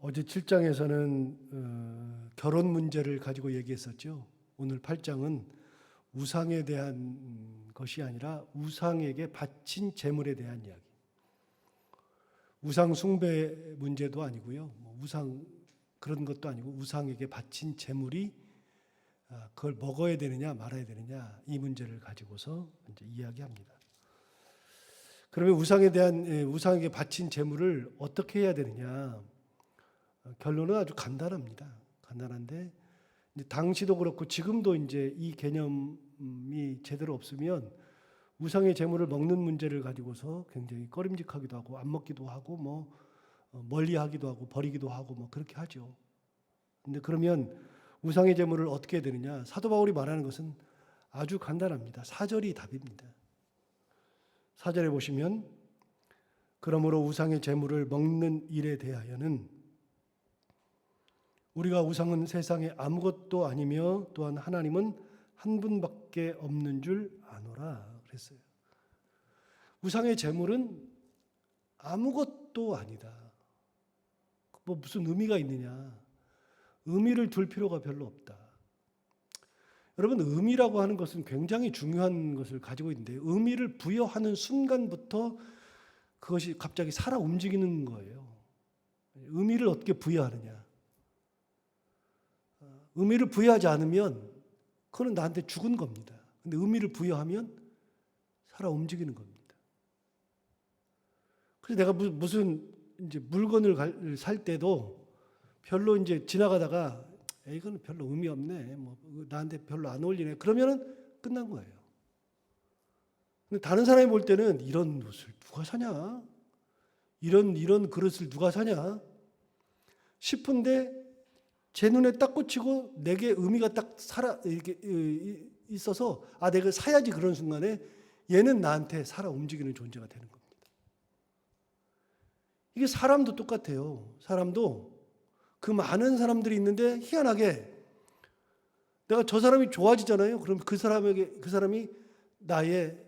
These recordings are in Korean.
어제 7장에서는 결혼 문제를 가지고 얘기했었죠. 오늘 8장은 우상에 대한 것이 아니라 우상에게 바친 제물에 대한 이야기. 우상 숭배 문제도 아니고요. 우상 그런 것도 아니고 우상에게 바친 제물이 그걸 먹어야 되느냐 말아야 되느냐 이 문제를 가지고서 이제 이야기합니다. 그러면 우상에게 바친 제물을 어떻게 해야 되느냐? 결론은 아주 간단합니다. 간단한데 이제 당시도 그렇고 지금도 이제 이 개념이 제대로 없으면 우상의 제물을 먹는 문제를 가지고서 굉장히 꺼림직하기도 하고 안 먹기도 하고 멀리하기도 하고 버리기도 하고 그렇게 하죠. 근데 그러면 우상의 제물을 어떻게 해야 되느냐? 사도 바울이 말하는 것은 아주 간단합니다. 4절이 답입니다. 4절에 보시면 그러므로 우상의 제물을 먹는 일에 대하여는 우리가 우상은 세상에 아무것도 아니며 또한 하나님은 한 분밖에 없는 줄 아노라 그랬어요. 우상의 제물은 아무것도 아니다. 무슨 의미가 있느냐? 의미를 둘 필요가 별로 없다. 여러분, 의미라고 하는 것은 굉장히 중요한 것을 가지고 있는데 의미를 부여하는 순간부터 그것이 갑자기 살아 움직이는 거예요. 의미를 어떻게 부여하느냐? 의미를 부여하지 않으면 그건 나한테 죽은 겁니다. 근데 의미를 부여하면 살아 움직이는 겁니다. 그래서 내가 무슨 이제 물건을 살 때도 별로 이제 지나가다가 이거는 별로 의미 없네. 나한테 별로 안 어울리네. 그러면은 끝난 거예요. 근데 다른 사람이 볼 때는 이런 옷을 누가 사냐? 이런 그릇을 누가 사냐? 싶은데 제 눈에 딱 꽂히고 내게 의미가 딱 이렇게 있어서 내가 사야지 그런 순간에 얘는 나한테 살아 움직이는 존재가 되는 겁니다. 이게 사람도 똑같아요. 사람도 그 많은 사람들이 있는데 희한하게 내가 저 사람이 좋아지잖아요. 그럼 그 사람이 나의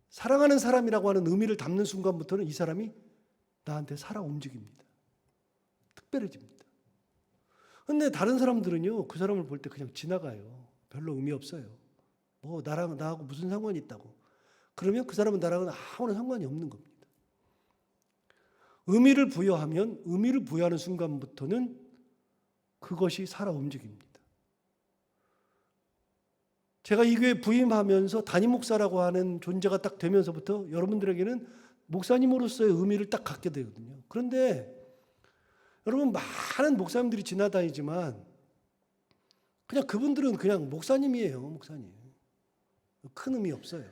사랑하는 사람이라고 하는 의미를 담는 순간부터는 이 사람이 나한테 살아 움직입니다. 특별해집니다. 근데 다른 사람들은요, 그 사람을 볼 때 그냥 지나가요. 별로 의미 없어요. 나하고 무슨 상관이 있다고. 그러면 그 사람은 나랑은 아무런 상관이 없는 겁니다. 의미를 부여하면 의미를 부여하는 순간부터는 그것이 살아 움직입니다. 제가 이 교회 부임하면서 담임 목사라고 하는 존재가 딱 되면서부터 여러분들에게는 목사님으로서의 의미를 딱 갖게 되거든요. 그런데 여러분 많은 목사님들이 지나다니지만 그냥 그분들은 그냥 목사님이에요. 목사님. 큰 의미 없어요.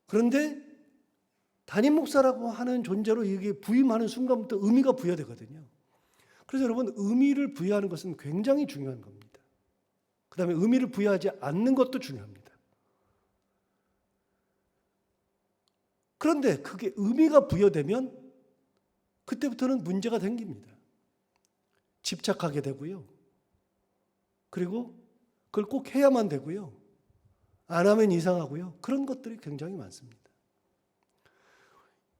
그런데 담임 목사라고 하는 존재로 이게 부임하는 순간부터 의미가 부여되거든요. 그래서 여러분 의미를 부여하는 것은 굉장히 중요한 겁니다. 그 다음에 의미를 부여하지 않는 것도 중요합니다. 그런데 그게 의미가 부여되면 그때부터는 문제가 생깁니다. 집착하게 되고요. 그리고 그걸 꼭 해야만 되고요. 안 하면 이상하고요. 그런 것들이 굉장히 많습니다.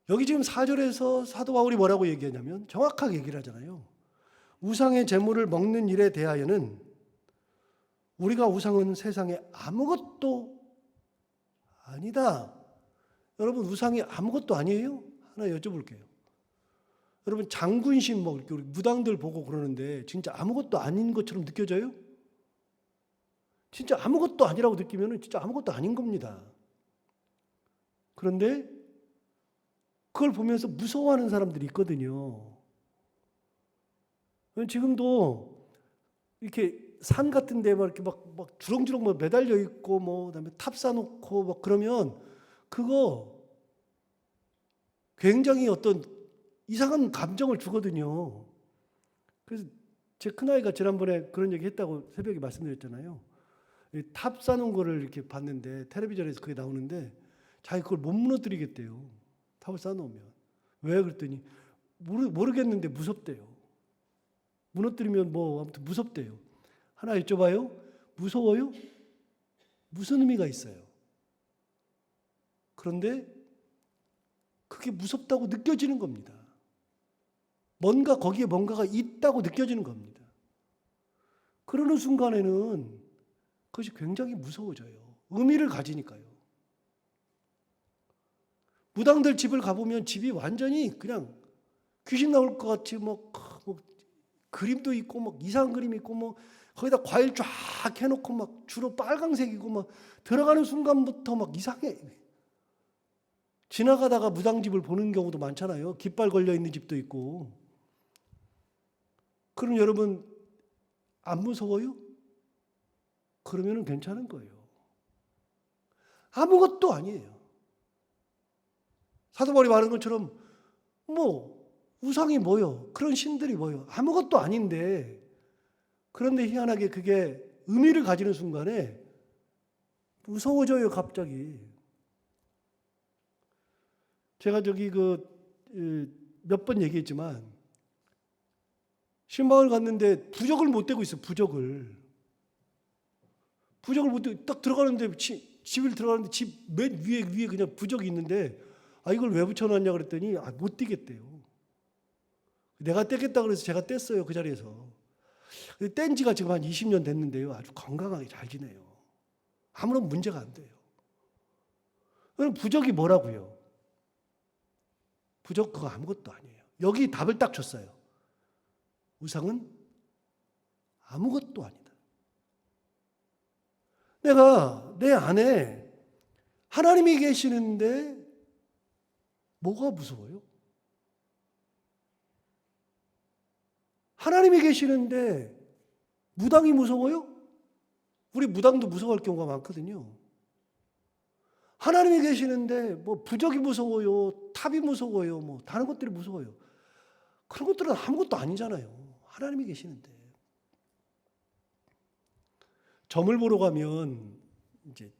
여기 지금 4절에서 사도 바울이 뭐라고 얘기하냐면 정확하게 얘기를 하잖아요. 우상의 제물을 먹는 일에 대하여는 우리가 우상은 세상에 아무것도 아니다. 여러분 우상이 아무것도 아니에요? 하나 여쭤볼게요. 여러분 장군신 이렇게 우리 무당들 보고 그러는데 진짜 아무것도 아닌 것처럼 느껴져요? 진짜 아무것도 아니라고 느끼면 진짜 아무것도 아닌 겁니다. 그런데 그걸 보면서 무서워하는 사람들이 있거든요. 지금도 이렇게 산 같은 데 이렇게 막 주렁주렁 매달려 있고 그다음에 탑 쌓아놓고 그러면 그거 굉장히 어떤 이상한 감정을 주거든요. 그래서 제 큰아이가 지난번에 그런 얘기 했다고 새벽에 말씀드렸잖아요. 탑 쌓는 거를 이렇게 봤는데 텔레비전에서 그게 나오는데 자기 그걸 못 무너뜨리겠대요. 탑을 쌓아놓으면. 왜? 그랬더니 모르겠는데 무섭대요. 무너뜨리면 아무튼 무섭대요. 하나 여쭤봐요. 무서워요? 무슨 의미가 있어요? 그런데 그게 무섭다고 느껴지는 겁니다. 거기에 뭔가가 있다고 느껴지는 겁니다. 그러는 순간에는 그것이 굉장히 무서워져요. 의미를 가지니까요. 무당들 집을 가보면 집이 완전히 그냥 귀신 나올 것 같이 뭐 그림도 있고 막 이상한 그림이 있고 뭐 거기다 과일 쫙 해놓고 막 주로 빨강색이고 막 들어가는 순간부터 막 이상해. 지나가다가 무당집을 보는 경우도 많잖아요. 깃발 걸려 있는 집도 있고. 그럼 여러분 안 무서워요? 그러면 괜찮은 거예요. 아무것도 아니에요. 사도바울이 말하는 것처럼 뭐 우상이 뭐요? 그런 신들이 뭐요? 아무것도 아닌데, 그런데 희한하게 그게 의미를 가지는 순간에 무서워져요, 갑자기. 제가 몇 번 얘기했지만 신방을 갔는데 부적을 못 대고 있어요. 부적을 못 대고 딱 들어가는데 집을 들어가는데 집 맨 위에 그냥 부적이 있는데 이걸 왜 붙여놨냐 그랬더니 못 떼겠대요. 내가 떼겠다 그래서 제가 뗐어요. 그 자리에서. 뗀 지가 지금 한 20년 됐는데요. 아주 건강하게 잘 지내요. 아무런 문제가 안 돼요. 그럼 부적이 뭐라고요? 부적 그거 아무것도 아니에요. 여기 답을 딱 줬어요. 우상은 아무것도 아니다. 내가 내 안에 하나님이 계시는데 뭐가 무서워요? 하나님이 계시는데 무당이 무서워요? 우리 무당도 무서워할 경우가 많거든요. 하나님이 계시는데 뭐 부적이 무서워요, 탑이 무서워요, 뭐 다른 것들이 무서워요. 그런 것들은 아무것도 아니잖아요. 하나님이 계시는데. 점을 보러 가면 이제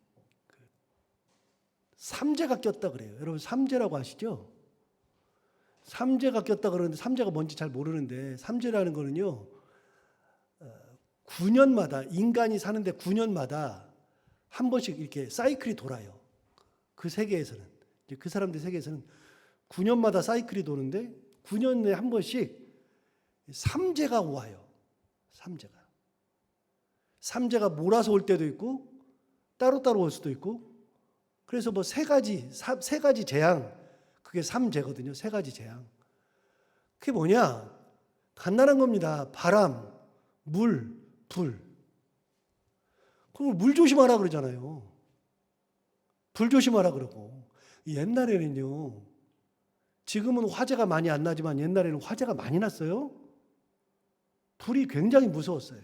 삼재가 꼈다 그래요. 여러분 삼재라고 아시죠? 삼재가 꼈다 그러는데 삼재가 뭔지 잘 모르는데, 삼재라는 거는요 9년마다, 인간이 사는데 9년마다 한 번씩 이렇게 사이클이 돌아요. 그 세계에서는, 이제 그 사람들 세계에서는 9년마다 사이클이 도는데 9년에 한 번씩 삼재가 와요. 삼재가 몰아서 올 때도 있고 따로따로 올 수도 있고. 그래서 뭐 세 가지 재앙, 그게 삼재거든요. 세 가지 재앙. 그게 뭐냐? 간단한 겁니다. 바람, 물, 불. 그럼 물 조심하라 그러잖아요. 불 조심하라 그러고. 옛날에는요, 지금은 화재가 많이 안 나지만 옛날에는 화재가 많이 났어요. 불이 굉장히 무서웠어요.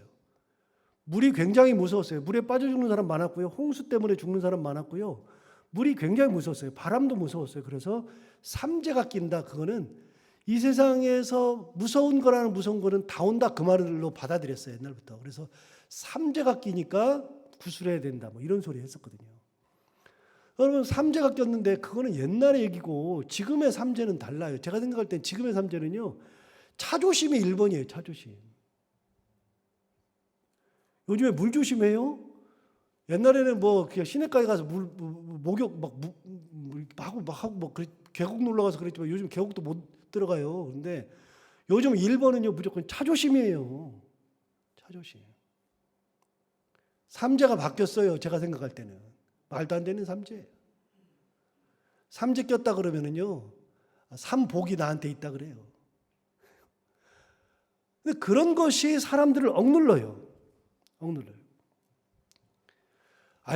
물이 굉장히 무서웠어요. 물에 빠져 죽는 사람 많았고요. 홍수 때문에 죽는 사람 많았고요. 물이 굉장히 무서웠어요. 바람도 무서웠어요. 그래서 삼재가 낀다. 그거는 이 세상에서 무서운 거는 다 온다. 그 말로 받아들였어요. 옛날부터. 그래서 삼재가 끼니까 구술해야 된다. 뭐 이런 소리 했었거든요. 여러분 삼재가 꼈는데 그거는 옛날의 얘기고 지금의 삼재는 달라요. 제가 생각할 땐 지금의 삼재는요, 차조심이 1번이에요. 차조심. 요즘에 물 조심해요. 옛날에는 뭐 그냥 시내가에 가서 목욕 막 하고 계곡 놀러 가서 그랬지만 요즘 계곡도 못 들어가요. 그런데 요즘 1번은요 무조건 차조심이에요. 차조심. 삼재가 바뀌었어요. 제가 생각할 때는 말도 안 되는 삼재. 삼재 꼈다 그러면은요 삼복이 나한테 있다 그래요. 근데 그런 것이 사람들을 억눌러요.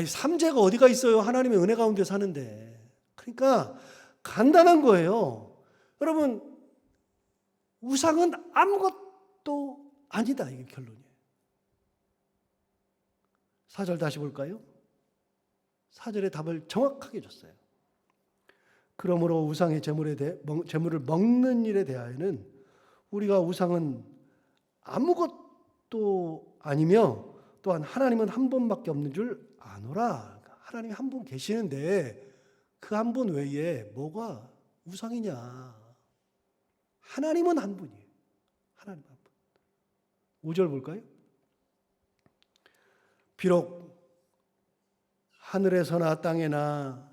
삼재가 어디가 있어요? 하나님의 은혜 가운데 사는데. 그러니까 간단한 거예요. 여러분, 우상은 아무것도 아니다. 이게 결론이에요. 4절 다시 볼까요? 4절의 답을 정확하게 줬어요. 그러므로 우상의 제물을 먹는 일에 대하여는 우리가 우상은 아무것도 아니며 또한 하나님은 한 분밖에 없는 줄 아노라. 하나님이 한 분 계시는데 그 한 분 외에 뭐가 우상이냐. 하나님은 한 분이에요. 하나님 한 분. 5절 볼까요? 비록 하늘에나 땅에나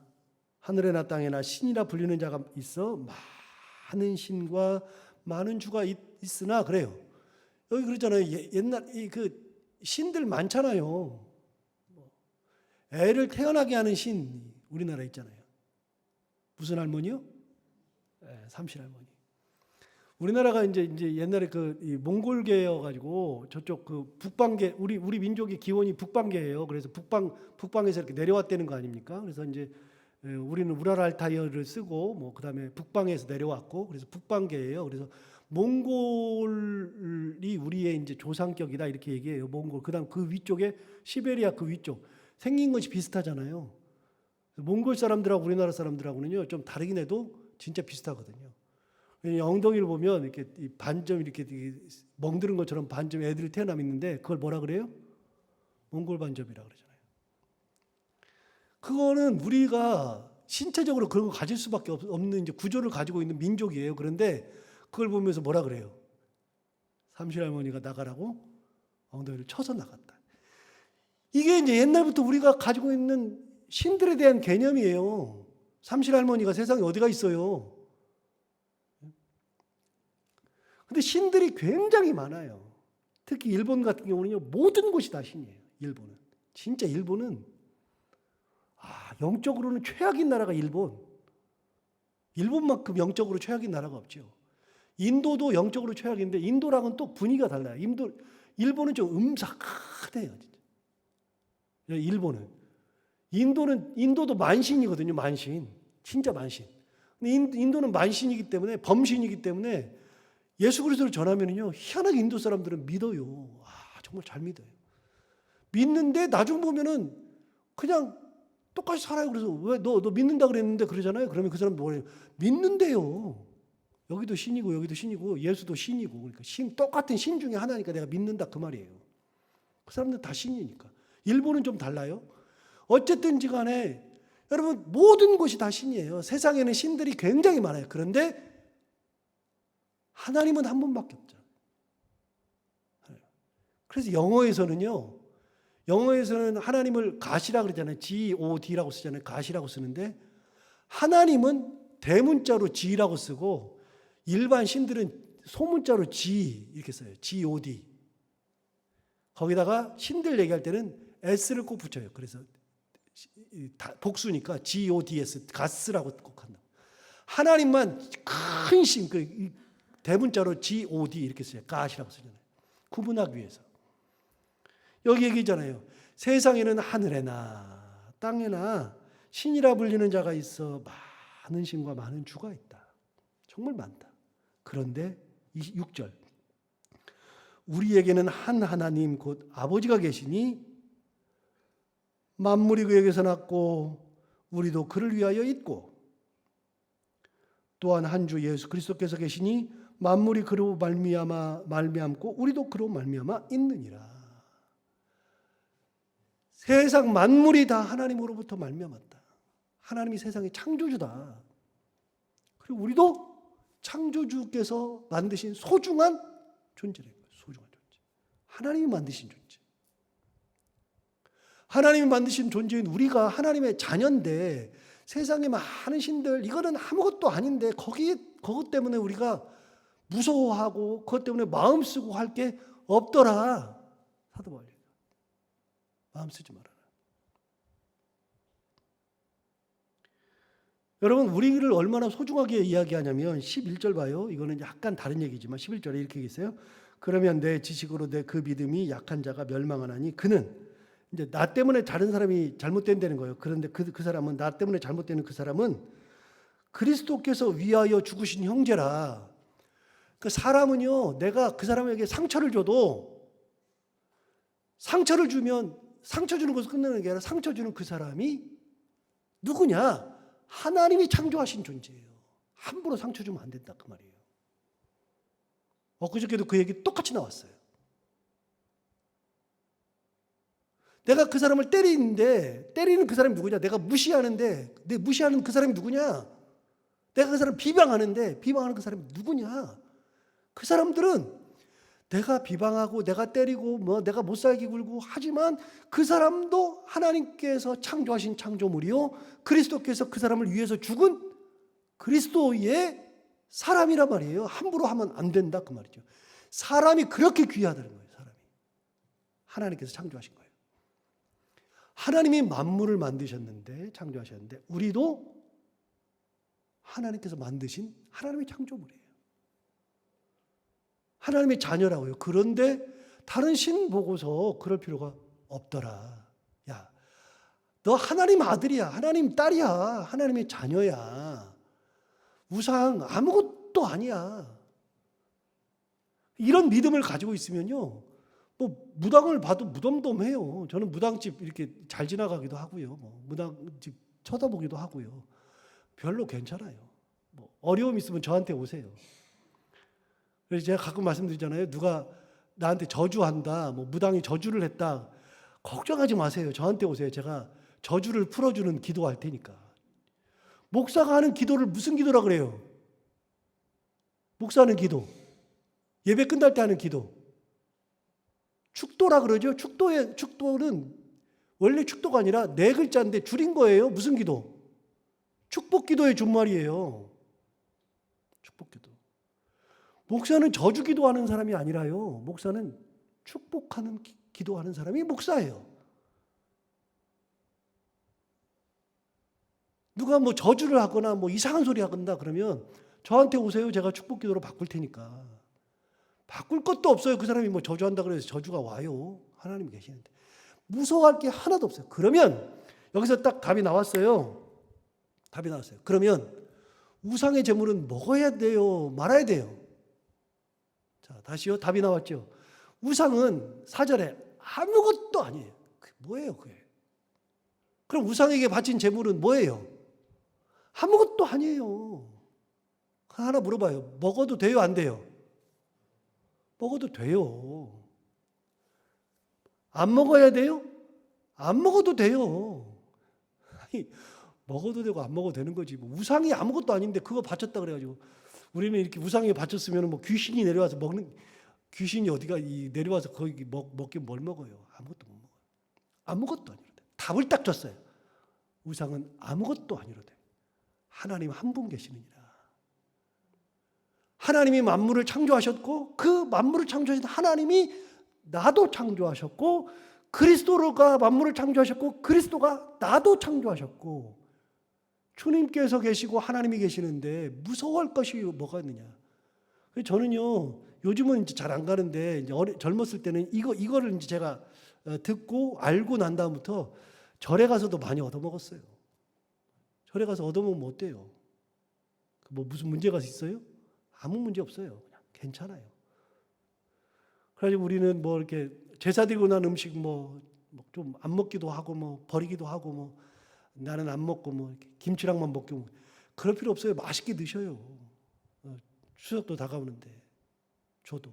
신이라 불리는 자가 있어 많은 신과 많은 주가 있으나 그래요. 여기 그러잖아요. 옛날 그 신들 많잖아요. 애를 태어나게 하는 신 우리나라에 있잖아요. 무슨 할머니요? 삼신 할머니. 우리나라가 이제 옛날에 그 몽골계여 가지고 저쪽 그 북방계 우리 민족의 기원이 북방계예요. 그래서 북방에서 이렇게 내려왔다는 거 아닙니까? 그래서 이제 우리는 우랄알타이어를 쓰고 뭐 그다음에 북방에서 내려왔고 그래서 북방계예요. 그래서 몽골이 우리의 이제 조상격이다 이렇게 얘기해요. 몽골. 그다음 그 위쪽에 시베리아 그 위쪽 생긴 것이 비슷하잖아요. 몽골 사람들하고 우리나라 사람들하고는요 좀 다르긴 해도 진짜 비슷하거든요. 엉덩이를 보면 이렇게 반점 이렇게 멍드는 것처럼 반점 애들이 태어나 있는데 그걸 뭐라 그래요? 몽골 반점이라 그러잖아요. 그거는 우리가 신체적으로 그런 거 가질 수밖에 없는 이제 구조를 가지고 있는 민족이에요. 그런데 그걸 보면서 뭐라 그래요? 삼신할머니가 나가라고 엉덩이를 쳐서 나갔다. 이게 이제 옛날부터 우리가 가지고 있는 신들에 대한 개념이에요. 삼신할머니가 세상에 어디가 있어요? 근데 신들이 굉장히 많아요. 특히 일본 같은 경우는요, 모든 곳이 다 신이에요. 일본은. 진짜 일본은, 영적으로는 최악인 나라가 일본. 일본만큼 영적으로 최악인 나라가 없죠. 인도도 영적으로 최악인데, 인도랑은 또 분위기가 달라요. 일본은 좀 음삭해요. 일본은. 인도도 만신이거든요, 만신. 진짜 만신. 근데 인도는 만신이기 때문에, 범신이기 때문에, 예수 그리스도를 전하면요 희한하게 인도 사람들은 믿어요. 정말 잘 믿어요. 믿는데 나중 보면은 그냥 똑같이 살아요. 그래서 왜 너 믿는다 그랬는데 그러잖아요. 그러면 그 사람 뭐래요? 믿는데요. 여기도 신이고 여기도 신이고 예수도 신이고 그러니까 똑같은 신 중에 하나니까 내가 믿는다 그 말이에요. 그 사람들은 다 신이니까. 일본은 좀 달라요. 어쨌든지 간에 여러분 모든 곳이 다 신이에요. 세상에는 신들이 굉장히 많아요. 그런데 하나님은 한 분밖에 없죠. 그래서 영어에서는 하나님을 가시라 그러잖아요. God라고 쓰잖아요. 가시라고 쓰는데 하나님은 대문자로 G라고 쓰고 일반 신들은 소문자로 G 이렇게 써요. God. 거기다가 신들 얘기할 때는 S를 꼭 붙여요. 그래서 복수니까 Gods, 가스라고 꼭 한다. 하나님만 큰 신, 대문자로 God 이렇게 써요. 가시라고 쓰잖아요. 구분하기 위해서. 여기 얘기잖아요. 세상에는 하늘에나 땅에나 신이라 불리는 자가 있어 많은 신과 많은 주가 있다. 정말 많다. 그런데 6절 우리에게는 한 하나님 곧 아버지가 계시니 만물이 그에게서 났고 우리도 그를 위하여 있고 또한 한 주 예수 그리스도께서 계시니 만물이 그로 말미암고 우리도 그로 말미암아 있느니라. 세상 만물이 다 하나님으로부터 말미암았다. 하나님이 세상의 창조주다. 그리고 우리도 창조주께서 만드신 소중한 존재라는 거예요. 소중한 존재. 하나님이 만드신 존재. 하나님이 만드신 존재인 우리가 하나님의 자녀인데 세상에 많은 신들 이거는 아무것도 아닌데 그것 때문에 우리가 무서워하고 그것 때문에 마음 쓰고 할 게 없더라. 사도 바울이 마음 쓰지 말아라. 여러분 우리를 얼마나 소중하게 이야기하냐면 11절 봐요. 이거는 약간 다른 얘기지만 11절에 이렇게 있어요. 그러면 내 지식으로 내 그 믿음이 약한 자가 멸망하나니 그는 이제 나 때문에 다른 사람이 잘못된다는 거예요. 그런데 그 사람은 나 때문에 잘못되는 그 사람은 그리스도께서 위하여 죽으신 형제라. 그 사람은요, 내가 그 사람에게 상처를 줘도 상처를 주면 상처 주는 것을 끝내는 게 아니라 상처 주는 그 사람이 누구냐? 하나님이 창조하신 존재예요. 함부로 상처 주면 안 된다 그 말이에요. 엊그저께도 그 얘기 똑같이 나왔어요. 내가 그 사람을 때리는 그 사람이 누구냐? 내가 무시하는데 내 무시하는 그 사람이 누구냐? 내가 그 사람 비방하는데 비방하는 그 사람이 누구냐? 그 사람들은 내가 비방하고 내가 때리고 내가 못살게 굴고 하지만 그 사람도 하나님께서 창조하신 창조물이요 그리스도께서 그 사람을 위해서 죽은 그리스도의 사람이란 말이에요. 함부로 하면 안 된다 그 말이죠. 사람이 그렇게 귀하다는 거예요. 사람이. 하나님께서 창조하신 거예요. 하나님이 만물을 만드셨는데, 창조하셨는데 우리도 하나님께서 만드신 하나님의 창조물이에요. 하나님의 자녀라고요. 그런데 다른 신 보고서 그럴 필요가 없더라. 야, 너 하나님 아들이야. 하나님 딸이야. 하나님의 자녀야. 우상 아무것도 아니야. 이런 믿음을 가지고 있으면요, 뭐 무당을 봐도 무덤덤해요. 저는 무당집 이렇게 잘 지나가기도 하고요. 뭐 무당집 쳐다보기도 하고요. 별로 괜찮아요. 뭐 어려움 있으면 저한테 오세요. 그래서 제가 가끔 말씀드리잖아요. 누가 나한테 저주한다, 뭐 무당이 저주를 했다, 걱정하지 마세요. 저한테 오세요. 제가 저주를 풀어주는 기도할 테니까. 목사가 하는 기도를 무슨 기도라 그래요? 목사 하는 기도, 예배 끝날 때 하는 기도, 축도라 그러죠. 축도는 원래 축도가 아니라 네 글자인데 줄인 거예요. 무슨 기도? 축복 기도의 준말이에요. 축복 기도. 목사는 저주 기도하는 사람이 아니라요. 목사는 축복하는 기도하는 사람이 목사예요. 누가 뭐 저주를 하거나 뭐 이상한 소리 하건다 그러면 저한테 오세요. 제가 축복 기도로 바꿀 테니까. 바꿀 것도 없어요. 그 사람이 뭐 저주한다 그래서 저주가 와요. 하나님이 계시는데. 무서워할 게 하나도 없어요. 그러면 여기서 딱 답이 나왔어요. 답이 나왔어요. 그러면 우상의 제물은 먹어야 돼요? 말아야 돼요? 자, 다시요. 답이 나왔죠. 우상은 4절에 아무것도 아니에요. 그게 뭐예요, 그게? 그럼 우상에게 바친 제물은 뭐예요? 아무것도 아니에요. 하나 물어봐요. 먹어도 돼요, 안 돼요? 먹어도 돼요. 안 먹어야 돼요? 안 먹어도 돼요. 아니, 먹어도 되고 안 먹어도 되는 거지. 뭐 우상이 아무것도 아닌데 그거 바쳤다 그래가지고 우리는 이렇게 우상에 바쳤으면 뭐 귀신이 내려와서 먹는, 귀신이 어디가 내려와서 거기 먹긴 뭘 먹어요? 아무것도 못 먹어요. 아무것도 아니로돼. 답을 딱 줬어요. 우상은 아무것도 아니로돼. 하나님 한 분 계시느니라. 하나님이 만물을 창조하셨고 그 만물을 창조하신 하나님이 나도 창조하셨고 그리스도가 만물을 창조하셨고 그리스도가 나도 창조하셨고 주님께서 계시고 하나님이 계시는데 무서워할 것이 뭐가 있느냐. 저는요 요즘은 이제 잘 안 가는데 이제 젊었을 때는 이거를 이제 제가 듣고 알고 난 다음부터 절에 가서도 많이 얻어먹었어요. 절에 가서 얻어먹으면 어때요? 뭐 무슨 문제가 있어요? 아무 문제 없어요. 그냥 괜찮아요. 그래가지고 우리는 뭐 이렇게 제사 드리고 난 음식 뭐 좀 안 먹기도 하고 뭐 버리기도 하고 뭐 나는 안 먹고 뭐 이렇게 김치랑만 먹고 그럴 필요 없어요. 맛있게 드셔요. 추석도 다가오는데 저도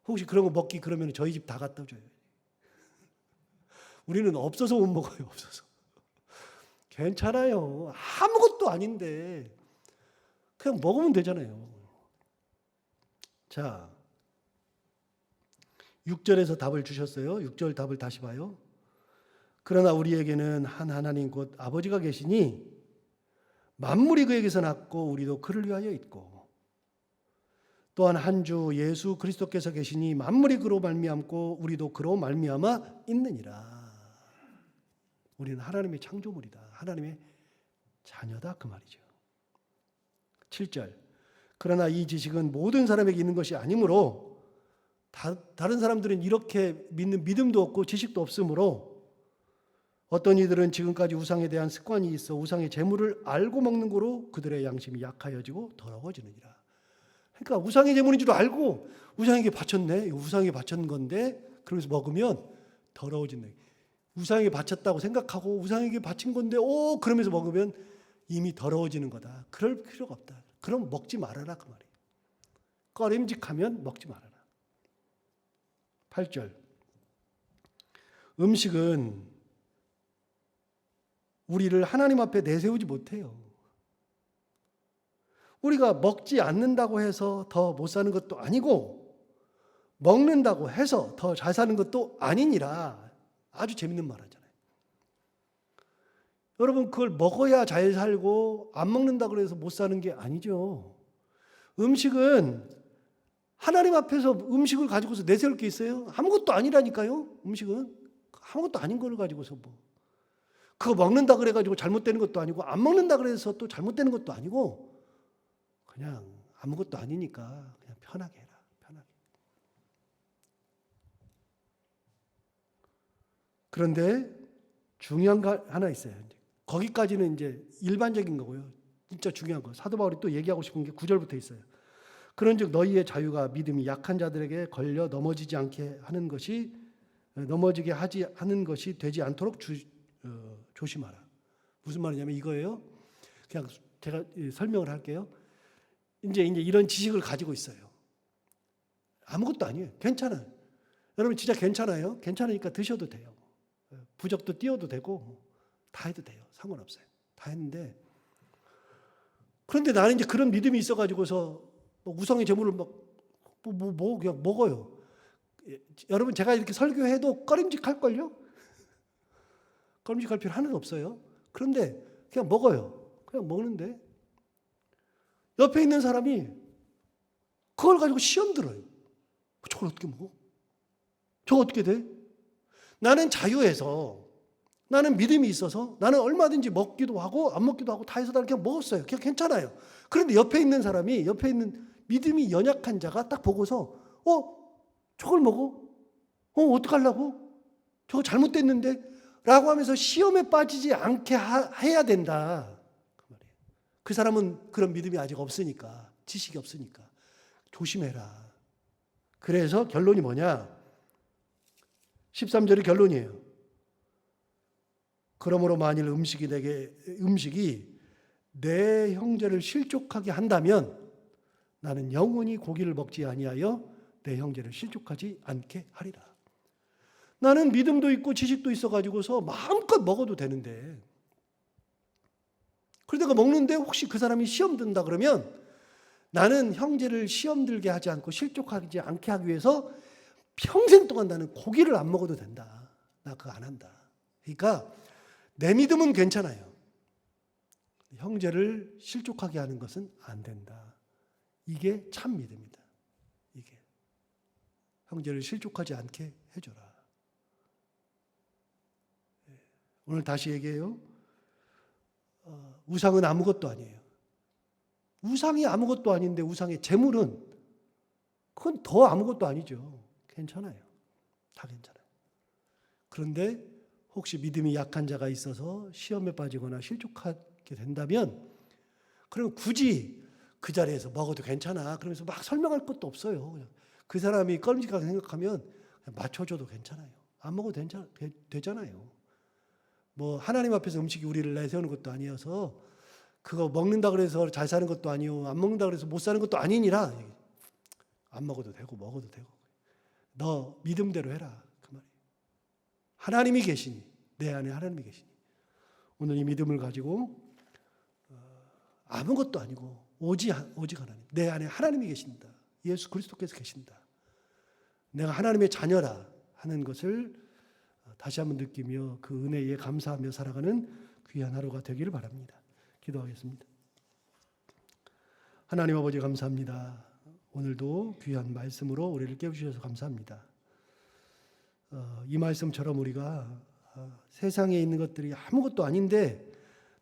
혹시 그런 거 먹기 그러면 저희 집 다 갖다 줘요. 우리는 없어서 못 먹어요. 없어서. 괜찮아요. 아무것도 아닌데 그냥 먹으면 되잖아요. 자, 6절에서 답을 주셨어요. 6절 답을 다시 봐요. 그러나 우리에게는 한 하나님 곧 아버지가 계시니 만물이 그에게서 났고 우리도 그를 위하여 있고 또한 한 주 예수 그리스도께서 계시니 만물이 그로 말미암고 우리도 그로 말미암아 있느니라. 우리는 하나님의 창조물이다. 하나님의 자녀다 그 말이죠. 7절. 그러나 이 지식은 모든 사람에게 있는 것이 아니므로 다른 사람들은 이렇게 믿는 믿음도 없고 지식도 없으므로 어떤 이들은 지금까지 우상에 대한 습관이 있어 우상의 제물을 알고 먹는 거로 그들의 양심이 약하여지고 더러워지느니라. 그러니까 우상의 제물인 줄 알고 우상에게 바쳤네. 우상에게 바친 건데 그러면서 먹으면 더러워진다. 우상에게 바쳤다고 생각하고 우상에게 바친 건데 그러면서 먹으면 이미 더러워지는 거다. 그럴 필요가 없다. 그럼 먹지 말아라 그 말이에요. 꺼림직하면 먹지 말아라. 8절. 음식은 우리를 하나님 앞에 내세우지 못해요. 우리가 먹지 않는다고 해서 더 못 사는 것도 아니고 먹는다고 해서 더 잘 사는 것도 아니니라. 아주 재밌는 말 하잖아요. 여러분 그걸 먹어야 잘 살고 안 먹는다고 해서 못 사는 게 아니죠. 음식은 하나님 앞에서 음식을 가지고서 내세울 게 있어요? 아무것도 아니라니까요. 음식은 아무것도 아닌 걸 가지고서 뭐 그거 먹는다 그래가지고 잘못되는 것도 아니고 안 먹는다 그래서 또 잘못되는 것도 아니고 그냥 아무것도 아니니까 그냥 편하게 해라. 편하게. 그런데 중요한 거 하나 있어요. 거기까지는 이제 일반적인 거고요. 진짜 중요한 거. 사도 바울이 또 얘기하고 싶은 게 9절부터 있어요. 그런즉 너희의 자유가 믿음이 약한 자들에게 걸려 넘어지지 않게 하는 것이 넘어지게 하지 하는 것이 되지 않도록 조심하라. 무슨 말이냐면 이거예요. 그냥 제가 설명을 할게요. 이제 이런 지식을 가지고 있어요. 아무것도 아니에요. 괜찮아요. 여러분 진짜 괜찮아요. 괜찮으니까 드셔도 돼요. 부적도 띄워도 되고 다 해도 돼요. 상관없어요. 다 했는데 그런데 나는 이제 그런 믿음이 있어가지고서 우상의 제물을 그냥 먹어요. 여러분 제가 이렇게 설교해도 꺼림직할걸요? 꺼림직할 필요 하나도 없어요. 그런데 그냥 먹어요. 그냥 먹는데 옆에 있는 사람이 그걸 가지고 시험 들어요. 저걸 어떻게 먹어? 저거 어떻게 돼? 나는 자유해서 나는 믿음이 있어서 나는 얼마든지 먹기도 하고 안 먹기도 하고 다 해서 나는 그냥 먹었어요. 그냥 괜찮아요. 그런데 옆에 있는 사람이 옆에 있는 믿음이 연약한 자가 딱 보고서 저걸 먹어? 어떡하려고? 저거 잘못됐는데? 라고 하면서 시험에 빠지지 않게 해야 된다. 그 말이에요. 그 사람은 그런 믿음이 아직 없으니까, 지식이 없으니까 조심해라. 그래서 결론이 뭐냐? 13절의 결론이에요. 그러므로 만일 음식이 내 형제를 실족하게 한다면 나는 영원히 고기를 먹지 아니하여 내 형제를 실족하지 않게 하리라. 나는 믿음도 있고 지식도 있어가지고서 마음껏 먹어도 되는데 그러다가 먹는데 혹시 그 사람이 시험 든다 그러면 나는 형제를 시험 들게 하지 않고 실족하지 않게 하기 위해서 평생 동안 나는 고기를 안 먹어도 된다. 나 그거 안 한다. 그러니까 내 믿음은 괜찮아요. 형제를 실족하게 하는 것은 안 된다. 이게 참 믿음이다. 이게 형제를 실족하지 않게 해줘라. 오늘 다시 얘기해요. 우상은 아무것도 아니에요. 우상이 아무것도 아닌데 우상의 제물은 그건 더 아무것도 아니죠. 괜찮아요. 다 괜찮아요. 그런데 혹시 믿음이 약한 자가 있어서 시험에 빠지거나 실족하게 된다면 그럼 굳이 그 자리에서 먹어도 괜찮아. 그러면서 막 설명할 것도 없어요. 그 사람이 껄림직하게 생각하면 맞춰줘도 괜찮아요. 안 먹어도 되잖아요. 뭐 하나님 앞에서 음식이 우리를 내세우는 것도 아니어서 그거 먹는다 그래서 잘 사는 것도 아니고 안 먹는다 그래서 못 사는 것도 아니니라 안 먹어도 되고 먹어도 되고 너 믿음대로 해라 그 말이에요. 하나님이 계시니 내 안에 하나님이 계시니 오늘 이 믿음을 가지고 아무것도 아니고 오직 하나님 내 안에 하나님이 계신다. 예수 그리스도께서 계신다. 내가 하나님의 자녀라 하는 것을 다시 한번 느끼며 그 은혜에 감사하며 살아가는 귀한 하루가 되기를 바랍니다. 기도하겠습니다. 하나님 아버지 감사합니다. 오늘도 귀한 말씀으로 우리를 깨우셔서 감사합니다. 이 말씀처럼 우리가 세상에 있는 것들이 아무것도 아닌데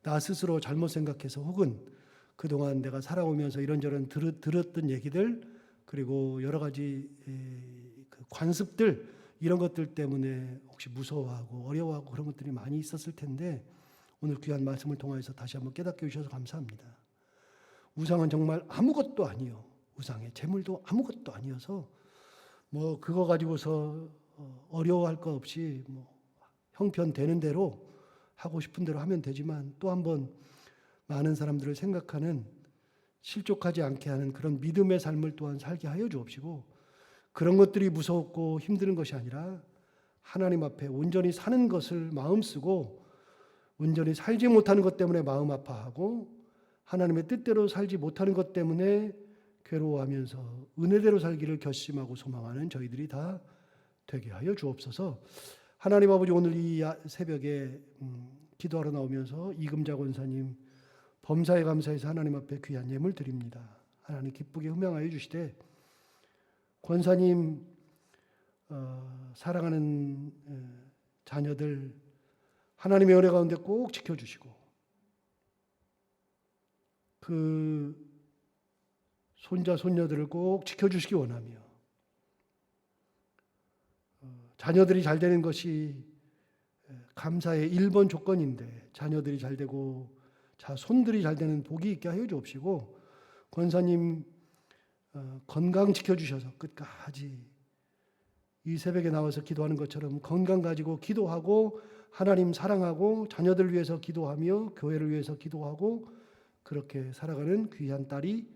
나 스스로 잘못 생각해서 혹은 그동안 내가 살아오면서 이런저런 들었던 얘기들 그리고 여러 가지 그 관습들 이런 것들 때문에 혹시 무서워하고 어려워하고 그런 것들이 많이 있었을 텐데 오늘 귀한 말씀을 통해서 다시 한번 깨닫게 해주셔서 감사합니다. 우상은 정말 아무것도 아니요. 우상의 제물도 아무것도 아니어서 뭐 그거 가지고서 어려워할 거 없이 뭐 형편되는 대로 하고 싶은 대로 하면 되지만 또 한번 많은 사람들을 생각하는 실족하지 않게 하는 그런 믿음의 삶을 또한 살게 하여 주옵시고 그런 것들이 무섭고 힘든 것이 아니라 하나님 앞에 온전히 사는 것을 마음 쓰고 온전히 살지 못하는 것 때문에 마음 아파하고 하나님의 뜻대로 살지 못하는 것 때문에 괴로워하면서 은혜대로 살기를 결심하고 소망하는 저희들이 다 되게 하여 주옵소서. 하나님 아버지 오늘 이 새벽에 기도하러 나오면서 이금자 권사님 범사에 감사해서 하나님 앞에 귀한 예물 드립니다. 하나님 기쁘게 흠양하여 주시되 권사님 사랑하는 자녀들 하나님의 은혜 가운데 꼭 지켜주시고 그 손자 손녀들을 꼭 지켜주시기 원하며 자녀들이 잘 되는 것이 감사의 1번 조건인데 자녀들이 잘 되고 손들이 잘 되는 복이 있게 하여 주옵시고 권사님 건강 지켜주셔서 끝까지 이 새벽에 나와서 기도하는 것처럼 건강 가지고 기도하고 하나님 사랑하고 자녀들 위해서 기도하며 교회를 위해서 기도하고 그렇게 살아가는 귀한 딸이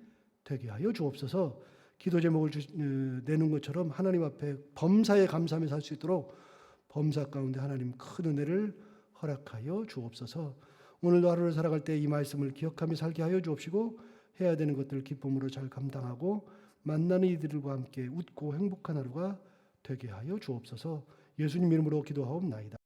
되게 하여 주옵소서. 기도 제목을 내는 것처럼 하나님 앞에 범사에 감사하며 살 수 있도록 범사 가운데 하나님 큰 은혜를 허락하여 주옵소서. 오늘도 하루를 살아갈 때 이 말씀을 기억하며 살게 하여 주옵시고 해야 되는 것들을 기쁨으로 잘 감당하고 만나는 이들과 함께 웃고 행복한 하루가 되게 하여 주옵소서. 예수님 이름으로 기도하옵나이다.